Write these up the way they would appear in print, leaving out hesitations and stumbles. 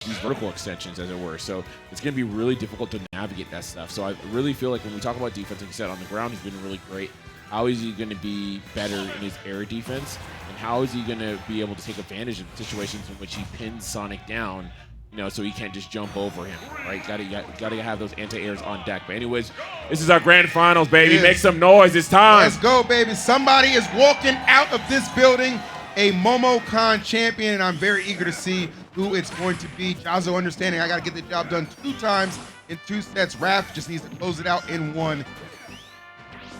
these vertical extensions, as it were. So it's going to be really difficult to navigate that stuff. So I really feel like when we talk about defense, like you said, on the ground, he's been really great. How is he going to be better in his air defense? And how is he going to be able to take advantage of situations in which he pins Sonic down, so he can't just jump over him, right? Got to have those anti-airs on deck. But anyways, this is our grand finals, baby. Make some noise. It's time. Let's go, baby. Somebody is walking out of this building, a MomoCon champion, and I'm very eager to see who it's going to be. Jahzz0 understanding I got to get the job done 2 times in 2 sets. Raph just needs to close it out in 1.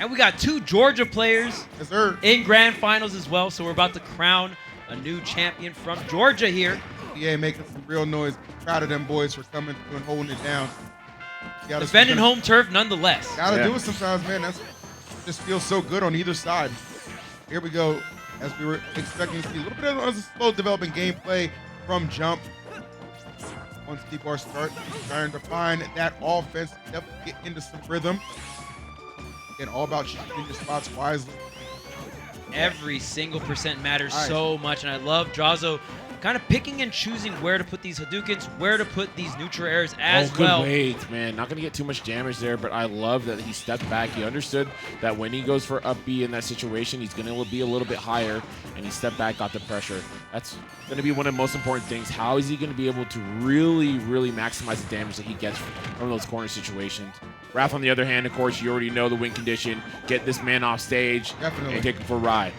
And we got 2 Georgia players in grand finals as well, so we're about to crown a new champion from Georgia here. Yeah, making some real noise. Proud of them boys for coming through and holding it down. Defending home turf nonetheless. Gotta do it sometimes, man. That's just feels so good on either side. Here we go. As we were expecting to see a little bit of a slow developing gameplay from jump. Once people are trying to find that offense, definitely get into some rhythm. Again, all about shooting your spots wisely. Every single percent matters so much, and I love Jahzz0 kind of picking and choosing where to put these Hadoukens, where to put these neutral airs as well. Good weight, man. Not going to get too much damage there, but I love that he stepped back. He understood that when he goes for up B in that situation, he's going to be a little bit higher, and he stepped back, got the pressure. That's going to be one of the most important things. How is he going to be able to really, really maximize the damage that he gets from those corner situations? Raph, on the other hand, of course, you already know the win condition. Get this man off stage and take him for a ride.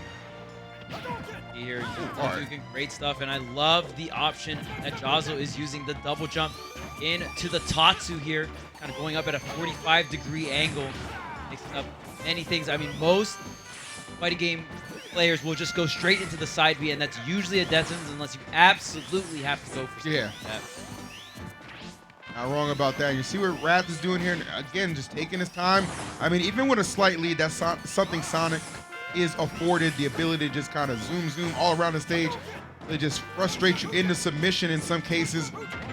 Here, Hadouken, great stuff, and I love the option that Jahzz0 is using, the double jump into the Tatsu here, kind of going up at a 45-degree angle, mixing up many things. I mean, most fighting game players will just go straight into the side B, and that's usually a death sentence unless you absolutely have to go for something like that. Not wrong about that. You see what Raph is doing here, and again, just taking his time. I mean, even with a slight lead, that's something Sonic is afforded, the ability to just kind of zoom all around the stage. They just frustrate you into submission in some cases.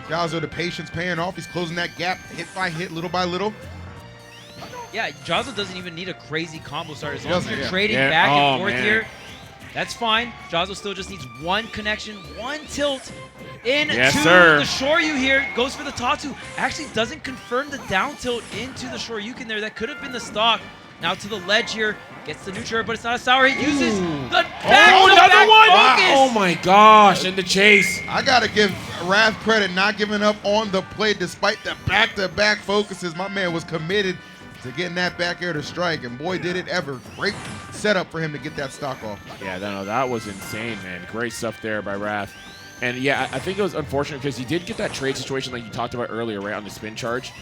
Jahzz0, the patience paying off. He's closing that gap hit by hit, little by little. Yeah, Jahzz0 doesn't even need a crazy combo start. As long as you're trading back and forth here, that's fine. Jahzz0 still just needs 1 connection, 1 tilt into the Shoryu here. Goes for the Tatsu. Actually doesn't confirm the down tilt into the Shoryuken there. That could have been the stock. Now to the ledge here. Gets the neutral, but it's not a sour hit. Uses the another one! Focus. Oh my gosh, and the chase. I gotta give Raph credit not giving up on the play despite the back-to-back focuses. My man was committed to getting that back air to strike, and boy did it ever. Great setup for him to get that stock off. Yeah, no, that was insane, man. Great stuff there by Raph. And yeah, I think it was unfortunate because he did get that trade situation like you talked about earlier, right, on the spin charge.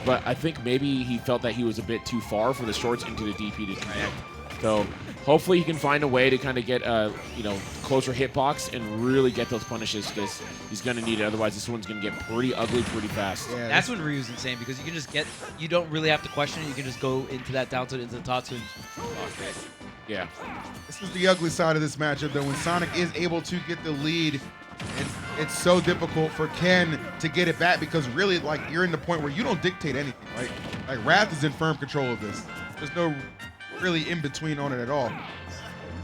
But I think maybe he felt that he was a bit too far for the shorts into the DP to connect. So hopefully he can find a way to kind of get closer hitbox and really get those punishes because he's going to need it. Otherwise, this one's going to get pretty ugly pretty fast. Yeah, that's when Ryu's insane because you can just you don't really have to question it. You can just go into that down tilt, into the Tatsu. Yeah. This is the ugly side of this matchup, though. When Sonic is able to get the lead, it's so difficult for Ken to get it back because really, like, you're in the point where you don't dictate anything, right? Like, Raph is in firm control of this. There's no really in between on it at all.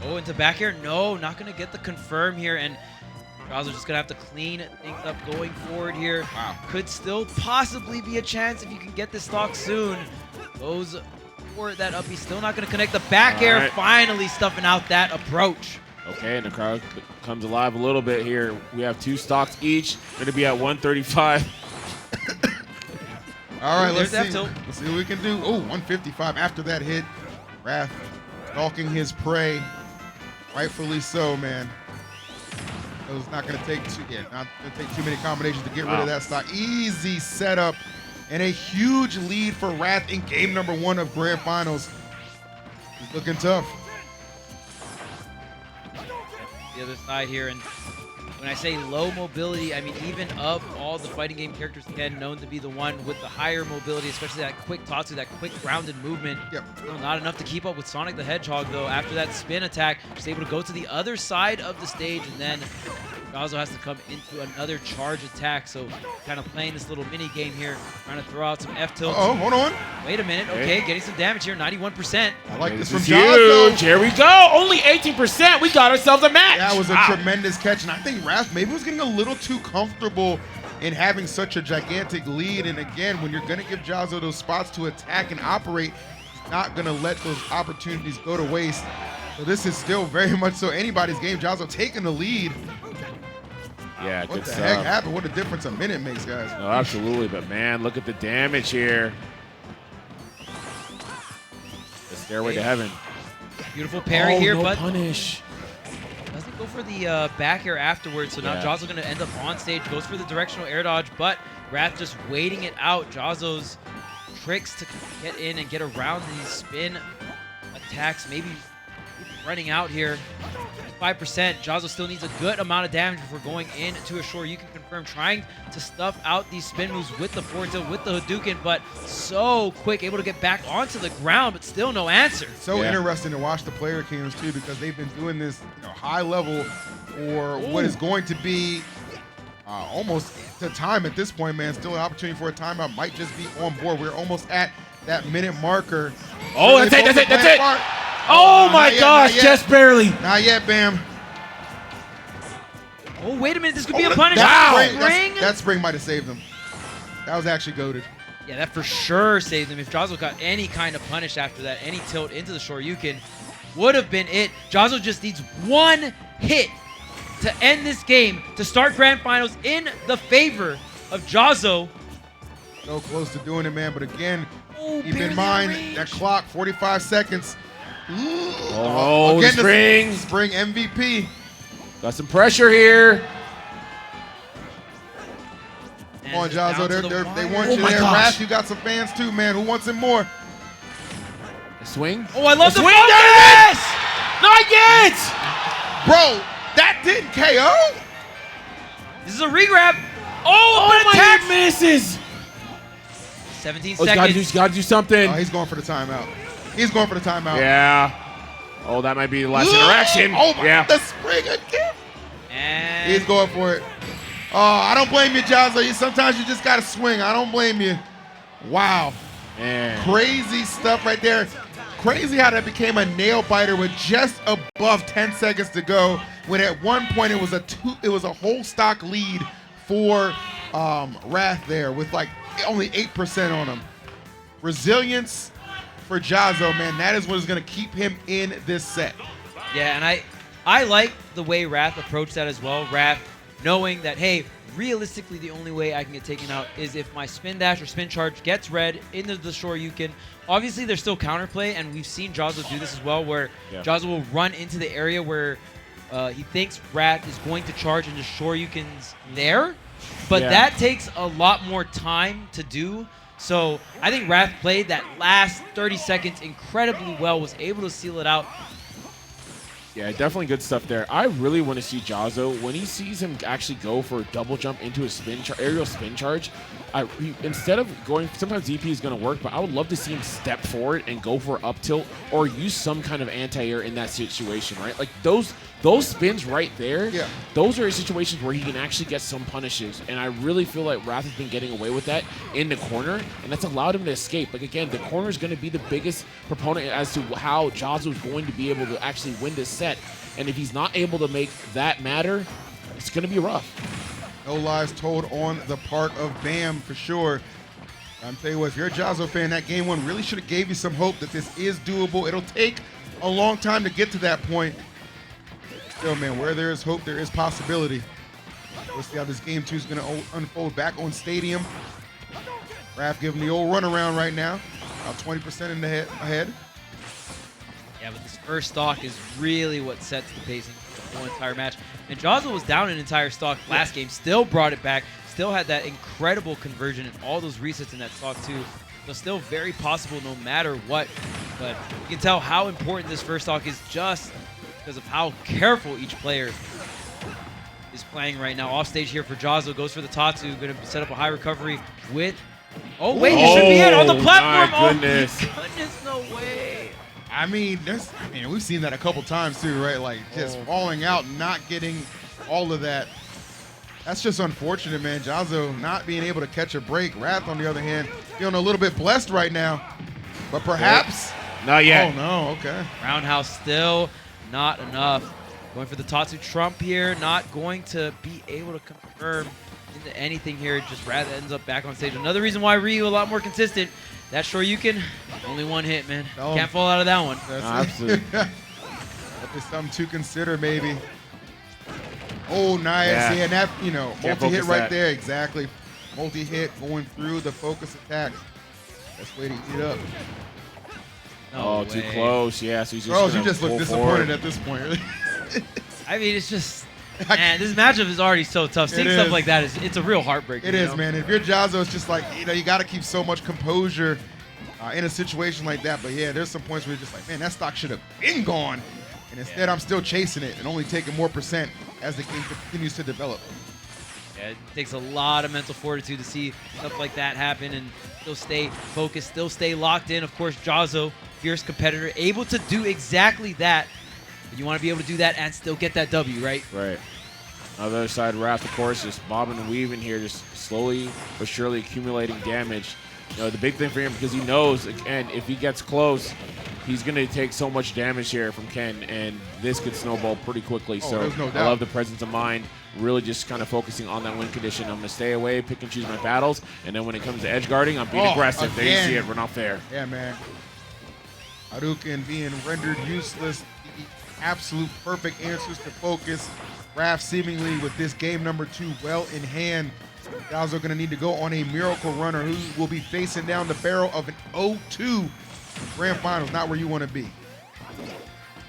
Oh, into back air? No, not going to get the confirm here, and Jahzz0 just going to have to clean things up going forward here. Wow. Could still possibly be a chance if you can get this stock soon. Goes for that up. He's still not going to connect the back air. Finally stuffing out that approach. Okay, and the crowd comes alive a little bit here. We have 2 stocks each. Going to be at 135. All right, let's see what we can do. Oh, 155 after that hit. Raph stalking his prey. Rightfully so, man. It was not going to take too many combinations to get rid of that stock. Easy setup and a huge lead for Raph in game number 1 of Grand Finals. He's looking tough. The other side here, and when I say low mobility, I mean even of all the fighting game characters, Ken known to be the one with the higher mobility, especially that quick Tatsu, that quick grounded movement. Still not enough to keep up with Sonic the Hedgehog, though. After that spin attack, just able to go to the other side of the stage, and then Jahzz0 has to come into another charge attack, so kind of playing this little mini game here, trying to throw out some F tilts. Oh, hold on. Wait a minute. Okay, getting some damage here, 91%. I like this from Jahzz0. Jahzz0. Here we go. Only 18%. We got ourselves a match. That was a tremendous catch, and I think Raph maybe was getting a little too comfortable in having such a gigantic lead. And again, when you're going to give Jahzz0 those spots to attack and operate, he's not going to let those opportunities go to waste. So this is still very much so anybody's game. Jahzz0 taking the lead. Yeah, What good the stuff. heck happened? What a difference a minute makes, guys. No, absolutely. But man, look at the damage here. The stairway to heaven. Beautiful parry here, no but punish. doesn't go for the back air afterwards. So now Yeah. Jahzz0 going to end up on stage. Goes for the directional air dodge, but Wrath just waiting it out. Jahzz0's tricks to get in and get around these spin attacks. Maybe running out here. 5%. Jahzz0 still needs a good amount of damage before going into a shore. You can confirm trying to stuff out these spin moves with the forward tilt, with the Hadouken, but so quick, able to get back onto the ground, but still no answer. So interesting to watch the player cams too, because they've been doing this high level for what is going to be almost the time at this point, man. Still an opportunity for a timeout. Might just be on board. We're almost at that minute marker. Oh, that's it. Oh my gosh, just barely. Not yet, Bam. Oh, wait a minute. This could be a punish. That spring might have saved them. That was actually goated. Yeah, that for sure saved them. If Jahzz0 got any kind of punish after that, any tilt into the Shoryuken, would have been it. Jahzz0 just needs one hit to end this game, to start Grand Finals in the favor of Jahzz0. So close to doing it, man. But again, keep barely in mind out of that clock, 45 seconds. Oh, again, the spring MVP. Got some pressure here. Come on, Jahzz0, they want you my there. gosh. Wrath, you got some fans too, man. Who wants him more? The swing. Oh, I love the swing. focus! Not yet. Bro, that didn't KO. This is a regrab. Oh, Oh but my attack! God, misses. 17 Oh, seconds. got to do something. Oh, he's going for the timeout. He's going for the timeout. Yeah. Oh, that might be the last interaction. Oh, my yeah. God, the spring again. And He's going for it. Oh, I don't blame you, Jahzz0. Sometimes you just got to swing. I don't blame you. Wow. Man. Crazy stuff right there. Crazy how that became a nail biter with just above 10 seconds to go. When at one point it was a whole stock lead for Wrath there with like only 8% on him. Resilience for Jahzz0, man. That is what is going to keep him in this set. yeah, and I like the way Wrath approached that as well. Wrath knowing that, hey, realistically the only way I can get taken out is if my spin dash or spin charge gets read into the Shoryuken. Obviously, there's still counterplay, and we've seen Jahzz0 do this as well, where Jahzz0 will run into the area where he thinks Wrath is going to charge into Shoryukens there, but that takes a lot more time to do. So I think Wrath played that last 30 seconds incredibly well, was able to seal it out. Yeah, definitely good stuff there. I really want to see Jahzz0 when he sees him actually go for a double jump into a aerial spin charge. Instead of going, sometimes DP is going to work, but I would love to see him step forward and go for up tilt or use some kind of anti-air in that situation, right? Like those spins right there, those are situations where he can actually get some punishes, and I really feel like Wrath has been getting away with that in the corner, and that's allowed him to escape. Like again, the corner is going to be the biggest proponent as to how Jahzz0 is going to be able to actually win this set, and if he's not able to make that matter, it's going to be rough. No lies told on the part of Bam for sure. I'm tell you what, if you're a Jahzz0 fan, that game one really should have gave you some hope that this is doable. It'll take a long time to get to that point. Still, man, where there is hope, there is possibility. We'll see how this game two is going to unfold back on Stadium. Wrath giving the old runaround right now. About 20% in the ahead. Yeah, but this first stock is really what sets the pacing for the whole entire match. And Jahzz0 was down an entire stock last game, still brought it back, still had that incredible conversion and all those resets in that stock too. So still very possible no matter what. But you can tell how important this first stock is just because of how careful each player is playing right now. Off stage here for Jahzz0, goes for the Tatsu, going to set up a high recovery with... Oh, wait, it should be it on the platform. My goodness. Oh, my goodness, no way. I mean, we've seen that a couple times too, right? Like just falling out, not getting all of that. That's just unfortunate, man. Jahzz0 not being able to catch a break. Wrath, on the other hand, feeling a little bit blessed right now. But perhaps... Not yet. Oh, no, okay. Roundhouse still not enough. Going for the Tatsu Trump here, not going to be able to confirm. into anything here. Just Wrath ends up back on stage. Another reason why Ryu a lot more consistent. That Shoryuken, only one hit, man. Can't fall out of that one. Absolutely. That is something to consider, maybe. Oh, nice. Yeah, and that, you know, multi-hit right there. Exactly. Multi-hit going through the focus attack. Best way to eat it up. No too way. close. Yeah, so he's just Bros, you just look disappointed at this point. I mean, it's just, man, this matchup is already so tough. Seeing stuff like that, it's a real heartbreaker. It is, man. If you're Jahzz0, it's just like, you know, you got to keep so much composure in a situation like that. But yeah, there's some points where you're just like, man, that stock should have been gone. And instead, I'm still chasing it and only taking more percent as the game continues to develop. Yeah, it takes a lot of mental fortitude to see stuff like that happen and still stay focused, still stay locked in. Of course, Jahzz0, fierce competitor, able to do exactly that. But you want to be able to do that and still get that W, right? Right. On the other side, Wrath, of course, just bobbing and weaving here, just slowly but surely accumulating damage. You know, the big thing for him, because he knows, again, if he gets close, he's going to take so much damage here from Ken, and this could snowball pretty quickly. So there's no doubt. I love the presence of mind, really just kind of focusing on that win condition. I'm going to stay away, pick and choose my battles, and then when it comes to edge guarding, I'm being aggressive. There you see it. We're not fair. Yeah, man. Hadouken being rendered useless. The absolute perfect answers to focus. Wrath seemingly with this game number 2 well in hand. Jahzz0 going to need to go on a miracle runner who will be facing down the barrel of an 0-2 grand finals. Not where you want to be.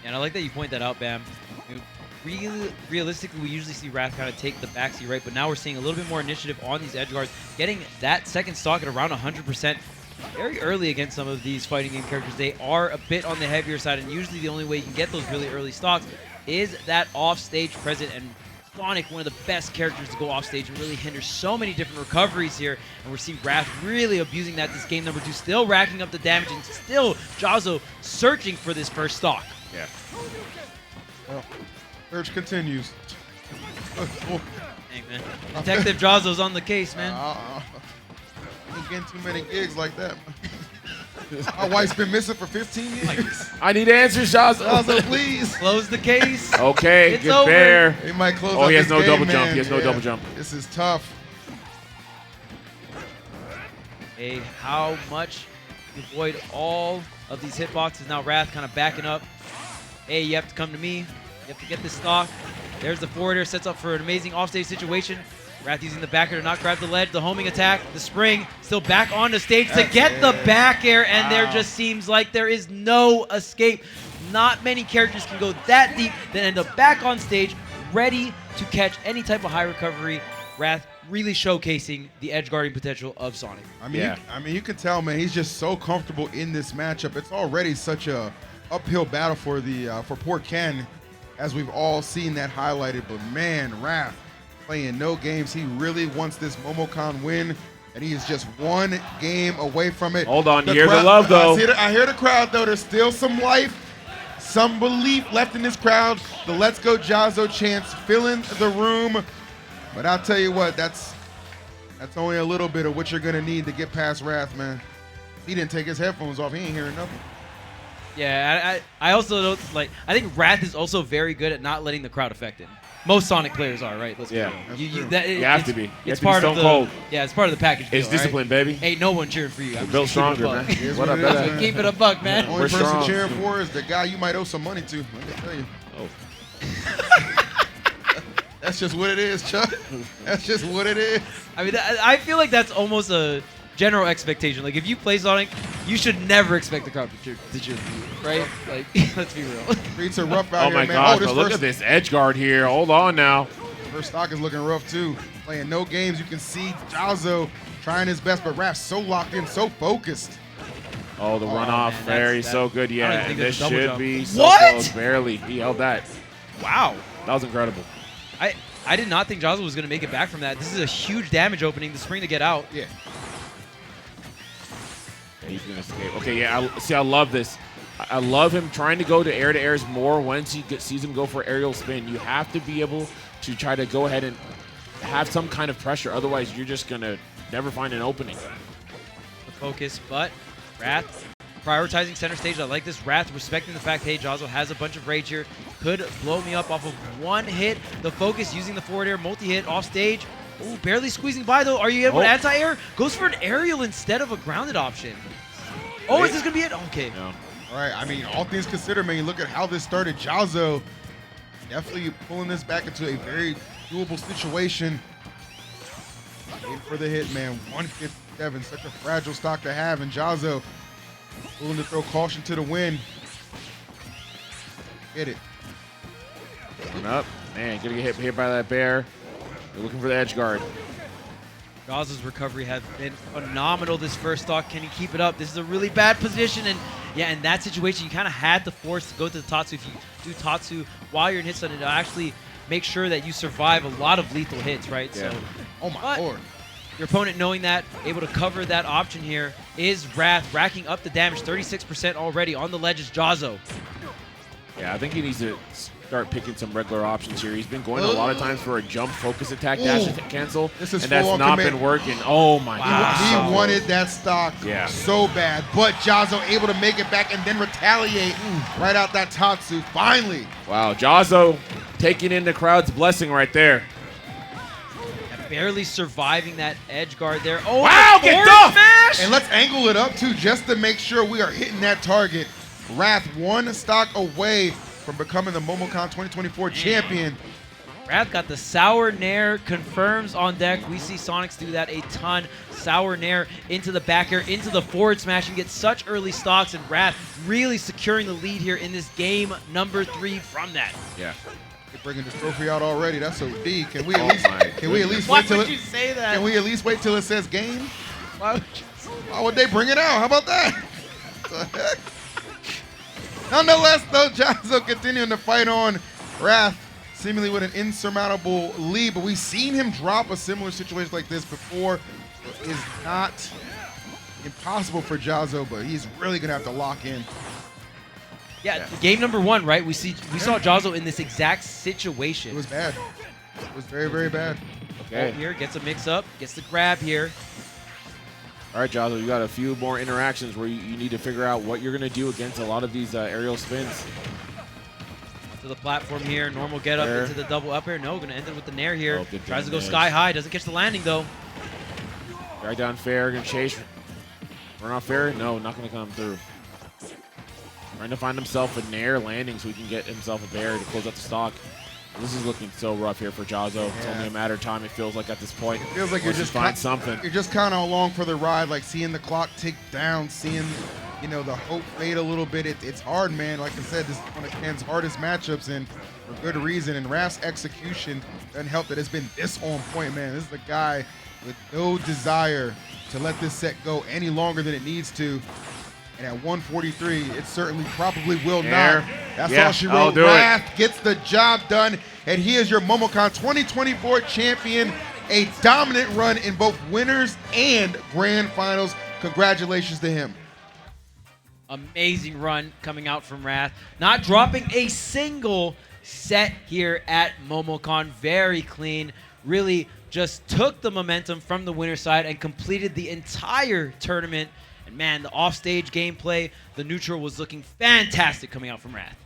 And I like that you point that out, Bam. I mean, realistically, we usually see Wrath kind of take the backseat, right? But now we're seeing a little bit more initiative on these edge guards, getting that second stock at around 100%. Very early against some of these fighting game characters. They are a bit on the heavier side, and usually the only way you can get those really early stocks is that off-stage present. And Sonic, one of the best characters to go off-stage and really hinder so many different recoveries here. And we're seeing Wrath really abusing that this game number 2, still racking up the damage, and still Jahzz0 searching for this first stock. Yeah. Well, search continues. Hey, man. Detective Jahzz0's on the case, man. Ain't getting too many gigs like that. My wife's been missing for 15 years. I need answers, Jahzz0. Jahzz0, please. Close the case. Okay, It's good over. bear. He might close Oh, up he has this no game, double jump. man. He has no double jump. This is tough. Hey, how much you avoid all of these hitboxes. Now Wrath kind of backing up. Hey, you have to come to me. You have to get this stock. There's the forward air, sets up for an amazing offstage situation. Wrath using the back air to not grab the ledge, the homing attack, the spring, still back onto stage to get the back air, and there just seems like there is no escape. Not many characters can go that deep, then end up back on stage, ready to catch any type of high recovery. Wrath really showcasing the edge guarding potential of Sonic. I mean, you can tell, man, he's just so comfortable in this matchup. It's already such a uphill battle for the for poor Ken, as we've all seen that highlighted. But man, Wrath playing no games. He really wants this MomoCon win, and he is just one game away from it. Hold on, you hear the love, though. I hear the crowd, though. There's still some life, some belief left in this crowd. The Let's Go Jahzz0 chants filling the room. But I'll tell you what, that's only a little bit of what you're gonna need to get past Wrath, man. He didn't take his headphones off. He ain't hearing nothing. Yeah, I also don't like. I think Wrath is also very good at not letting the crowd affect him. Most Sonic players are, right? Let's be real. You have to be. It's part of the cold. Yeah, it's part of the package deal, It's discipline, baby. Ain't no one cheering for you. I'm Built just gonna stronger, keep it a man. buck. What up, it is, Keep it a buck, man. The only We're person strong. cheering for is the guy you might owe some money to. Let me tell you. Oh. That's just what it is, Chuck. That's just what it is. I mean, I feel like that's almost a general expectation. Like, if you play Sonic, you should never expect the crowd to cheer for you, right? Like, let's be real. Streets are rough out Oh here, my man. gosh, this but look first, at this edge guard here. Hold on now. first stock is looking rough, too. Playing no games. You can see Jahzz0 trying his best, but Wrath's so locked in, so focused. Oh, the runoff man, there. He's that- so good. I don't Yeah, even and think this that's a double should jump. be so What? close. Barely. He held that. Wow. That was incredible. I did not think Jahzz0 was going to make it back from that. This is a huge damage opening, the spring to get out. Yeah. Yeah, he's gonna escape. Okay, yeah. I love this. I love him trying to go to airs more once he sees him go for aerial spin. You have to be able to try to go ahead and have some kind of pressure. Otherwise, you're just gonna never find an opening. The focus, but Wrath prioritizing center stage. I like this. Wrath respecting the fact, hey, Jahzz0 has a bunch of rage here. Could blow me up off of one hit. The focus using the forward air multi-hit off stage. Ooh, barely squeezing by, though. Are you able to Oh. anti-air? Goes for an aerial instead of a grounded option. Oh, is this going to be it? Okay. No. All right, I mean, all things considered, man, you look at how this started. Jahzz0 definitely pulling this back into a very doable situation. Waiting for the hit, man. 157, such a fragile stock to have, and Jahzz0 willing to throw caution to the wind. Get it. Coming up. Man, gonna get hit by that bear. They're looking for the edge guard. Jahzz's recovery has been phenomenal this first stock. Can he keep it up? This is a really bad position, and yeah, in that situation, you kind of had to force to go to the Tatsu. If you do Tatsu while you're in hit stun, it'll actually make sure that you survive a lot of lethal hits, right? Yeah. So, Oh my but lord. your opponent knowing that, able to cover that option here, is Wrath, racking up the damage, 36% already on the ledge is Jahzz0. Yeah, I think he needs to start picking some regular options here. He's been going a lot of times for a jump focus attack dash Ooh. cancel, This is and that's full-on not commit. been working. Oh my Wow. god. He wanted that stock so bad, but Jahzz0 able to make it back and then retaliate right out that Tatsu. Finally. Wow, Jahzz0 taking in the crowd's blessing right there. Barely surviving that edge guard there. Oh, Wow, the get forward off! smash! And let's angle it up too, just to make sure we are hitting that target. Wrath one stock away from becoming the MomoCon 2024 champion. Wrath got the Sour Nair, confirms on deck. We see Sonics do that a ton. Sour Nair into the back air, into the forward smash, and get such early stocks, and Wrath really securing the lead here in this game number 3 from that. Yeah. They're bringing this trophy out already. That's OD. Can we at Oh least my Why wait till would it? you say that? Can we at least wait till it says game? Why would you say Why would they bring it out? How about that? What the heck? Nonetheless, though, Jahzz0 continuing to fight on. Wrath seemingly with an insurmountable lead, but we've seen him drop a similar situation like this before. So it's not impossible for Jahzz0, but he's really gonna have to lock in. Yeah, game number 1, right? We saw Jahzz0 in this exact situation. It was bad. It was very, very bad. Okay. Here, gets a mix-up, gets the grab here. All right, Jahzz0, you got a few more interactions where you need to figure out what you're going to do against a lot of these aerial spins. To the platform here, normal get up Nair. into the double up air. No, going to end it with the Nair here. Oh, good Tries to go damage. sky high, doesn't catch the landing though. Drag down fair, going to chase. Run off fair? No, not going to come through. Trying to find himself a Nair landing so he can get himself a bear to close out the stock. This is looking so rough here for Jahzz0. It's only a matter of time, it feels like, at this point. It feels like you're Once you just find something. You're just kind of along for the ride, like seeing the clock tick down, seeing, you know, the hope fade a little bit. It's hard, man. Like I said, this is one of Ken's hardest matchups, and for good reason. And Wrath's execution doesn't help that it's been this on point, man. This is a guy with no desire to let this set go any longer than it needs to. And at 143, it certainly probably will Nair. not. That's Yeah, all she I'll wrote. do it. Wrath gets the job done, and he is your MomoCon 2024 champion. A dominant run in both winners and grand finals. Congratulations to him. Amazing run coming out from Wrath. Not dropping a single set here at MomoCon. Very clean. Really just took the momentum from the winner side and completed the entire tournament. And man, the offstage gameplay, the neutral was looking fantastic coming out from Wrath.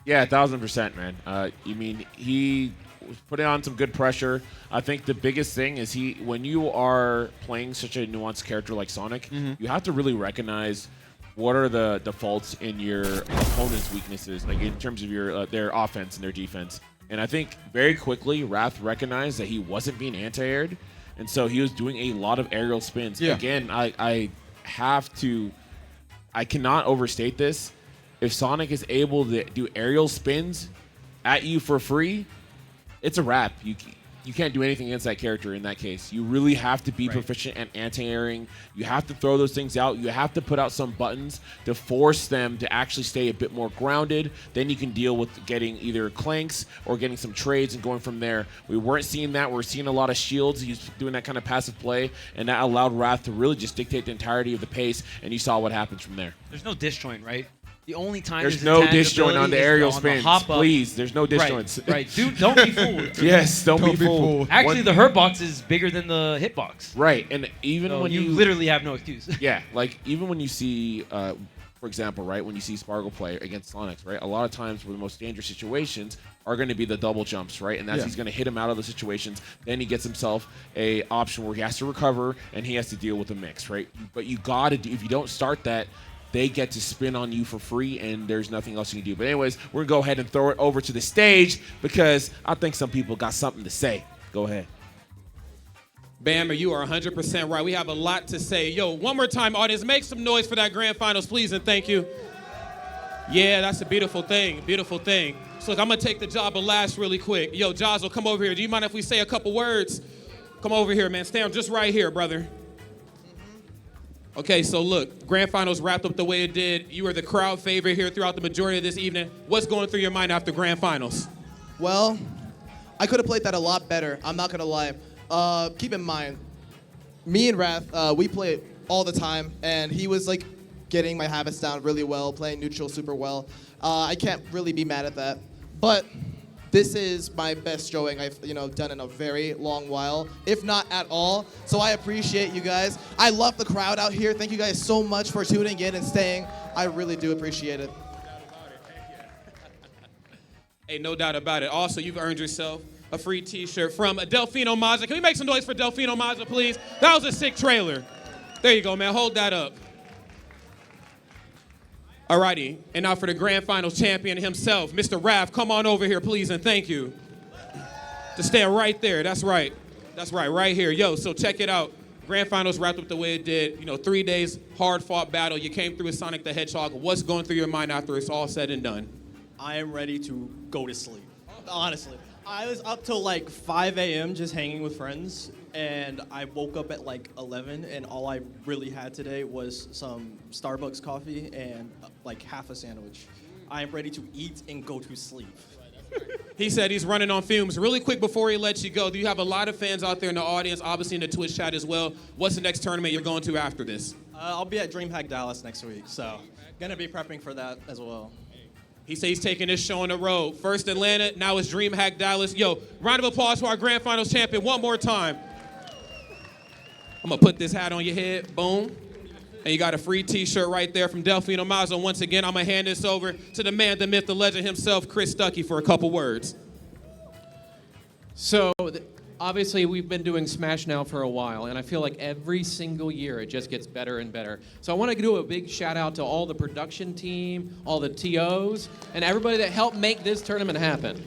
Yeah, 1000%, man. You mean, he was putting on some good pressure. I think the biggest thing is when you are playing such a nuanced character like Sonic, you have to really recognize what are the defaults in your opponent's weaknesses, like in terms of their offense and their defense. And I think very quickly, Wrath recognized that he wasn't being anti-aired, and so he was doing a lot of aerial spins. Yeah. Again, I cannot overstate this. If Sonic is able to do aerial spins at you for free, it's a wrap. You can't do anything against that character in that case. You really have to be proficient at anti-airing. You have to throw those things out. You have to put out some buttons to force them to actually stay a bit more grounded. Then you can deal with getting either clanks or getting some trades and going from there. We weren't seeing that. We're seeing a lot of shields. He's doing that kind of passive play, and that allowed Wrath to really just dictate the entirety of the pace, and you saw what happens from there. There's no disjoint, right? The only time There's no disjoint on the aerial spins. hop up. Please, there's no disjoints. Right. Dude, don't be fooled. Yes, don't be fooled. Actually, the hurt box is bigger than the hitbox. Right, and even So when you literally have no excuse. yeah, like even when you see for example, right, when you see Sparkle play against Sonics, right, a lot of times where the most dangerous situations are going to be the double jumps, right, and that's he's going to hit him out of the situations. Then he gets himself a option where he has to recover and he has to deal with the mix, right. But you got to do, if you don't start that, they get to spin on you for free, and there's nothing else you can do. But anyways, we're going to go ahead and throw it over to the stage because I think some people got something to say. Go ahead. Bammer, you are 100% right. We have a lot to say. Yo, one more time, audience, make some noise for that grand finals, please, and thank you. Yeah, that's a beautiful thing, beautiful thing. So look, I'm going to take the job of last really quick. Yo, Jahzz0, come over here. Do you mind if we say a couple words? Come over here, man. Stand just right here, brother. Okay, so look, grand finals wrapped up the way it did. You were the crowd favorite here throughout the majority of this evening. What's going through your mind after grand finals? Well, I could have played that a lot better. I'm not going to lie. Keep in mind, me and Wrath, we play all the time, and he was like getting my habits down really well, playing neutral super well. I can't really be mad at that. But this is my best showing I've done in a very long while, if not at all. So I appreciate you guys. I love the crowd out here. Thank you guys so much for tuning in and staying. I really do appreciate it. Hey, no doubt about it. Also, you've earned yourself a free t-shirt from Delfino Mazza. Can we make some noise for Delfino Mazza, please? That was a sick trailer. There you go, man. Hold that up. Alrighty, and now for the grand finals champion himself, Mr. Raph, come on over here, please, and thank you. To stand right there, that's right. That's right, right here. Yo, so check it out. Grand finals wrapped up the way it did. 3 days, hard-fought battle. You came through with Sonic the Hedgehog. What's going through your mind after it's all said and done? I am ready to go to sleep, honestly. I was up till like 5 a.m. just hanging with friends, and I woke up at like 11, and all I really had today was some Starbucks coffee and like half a sandwich. I am ready to eat and go to sleep. He said he's running on fumes. Really quick before he lets you go, do you have a lot of fans out there in the audience, obviously in the Twitch chat as well? What's the next tournament you're going to after this? I'll be at DreamHack Dallas next week, so gonna be prepping for that as well. He said he's taking this show on the road. First Atlanta, now it's DreamHack Dallas. Yo, round of applause for our grand finals champion one more time. I'm gonna put this hat on your head, boom. And you got a free t-shirt right there from Delfino Mazza. Once again, I'm gonna hand this over to the man, the myth, the legend himself, Chris Stuckey, for a couple words. So, obviously, we've been doing Smash now for a while, and I feel like every single year it just gets better and better. So I want to do a big shout out to all the production team, all the TOs, and everybody that helped make this tournament happen.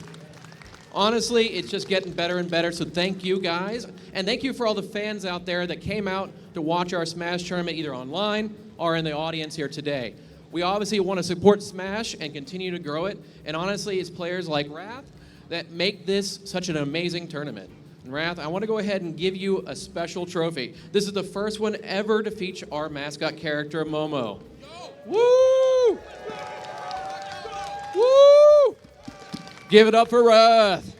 Honestly, it's just getting better and better, so thank you guys. And thank you for all the fans out there that came out to watch our Smash tournament either online or in the audience here today. We obviously want to support Smash and continue to grow it, and honestly, it's players like Wrath that make this such an amazing tournament. And Wrath, I want to go ahead and give you a special trophy. This is the first one ever to feature our mascot character, Momo. Woo! Woo! Give it up for Wrath.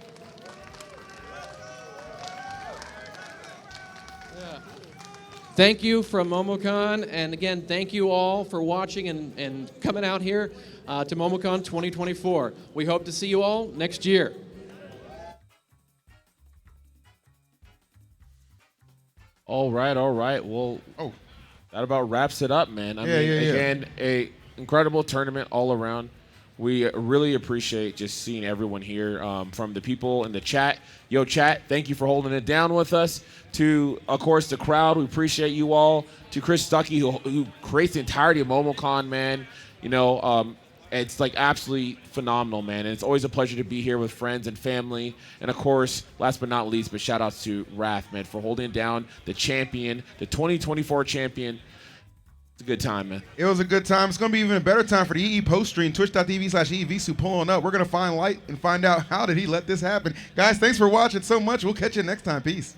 Yeah. Thank you from MomoCon, and again, thank you all for watching and coming out here to MomoCon 2024. We hope to see you all next year. All right. Well, that about wraps it up, man. I mean, again, a incredible tournament all around. We really appreciate just seeing everyone here, from the people in the chat. Yo, chat, thank you for holding it down with us. To, of course, the crowd, we appreciate you all. To Chris Stuckey, who creates the entirety of MomoCon, man. It's like absolutely phenomenal, man. And it's always a pleasure to be here with friends and family. And of course, last but not least, but shout outs to Wrath, man, for holding down the champion, the 2024 champion. It's a good time, man. It was a good time. It's going to be even a better time for the EE post stream, twitch.tv/EEVSU pulling up. We're going to find light and find out how did he let this happen. Guys, thanks for watching so much. We'll catch you next time. Peace.